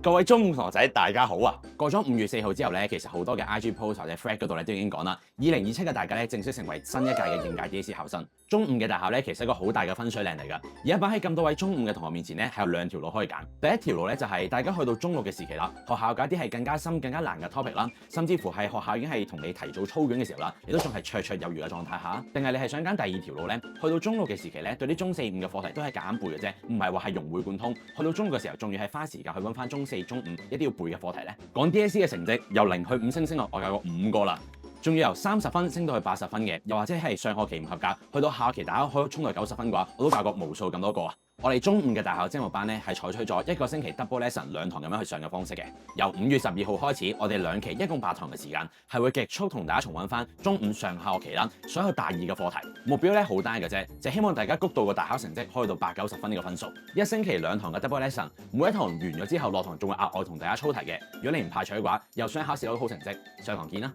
各位中五同學仔，大家好啊！過咗5月4號之後咧，其實好多嘅 IG post 或者 Thread 嗰度咧都已經講啦，2027嘅大家咧正式成為新一屆嘅應屆 DSE 考生。中五嘅大考咧其實一個好大嘅分水嶺嚟㗎。而家擺喺咁多位中五嘅同學面前咧，係有兩條路可以揀。第一條路咧就係大家去到中六嘅時期啦，學校揀啲係更加深、更加難嘅 topic 啦，甚至乎係學校已經係同你提早操卷嘅時候啦，你都仲係綽綽有餘嘅狀態下。定係你係想揀第二條路咧？去到中六嘅時期咧，對啲中四五嘅課題都係揀背嘅啫，唔係話係融會貫通。去到中六嘅時候，仲要係花時間去揾翻中四、中五一啲要背嘅課題咧。講 DSE 嘅成績由0去5升落，我教過5個啦。仲要由30分升到去80分嘅，又或者係上學期唔合格，去到下學期大家可以衝到90分嘅話，我都教過無數咁多個啊！我哋中五嘅大考招募班咧係採取咗1個星期 double lesson 2堂咁樣去上嘅方式嘅。由5月12號開始，我哋2期一共8堂嘅時間，係會極速同大家重溫翻中五上下學期啦所有大二嘅課題。目標咧好單一嘅啫，就希望大家谷到個大考成績可以到80-90分呢個分數。1星期2堂嘅 double lesson， 每一堂完咗之後落堂仲會額外同大家操題嘅。如果你唔怕取嘅話，又想考試攞到好成績，上堂見啦！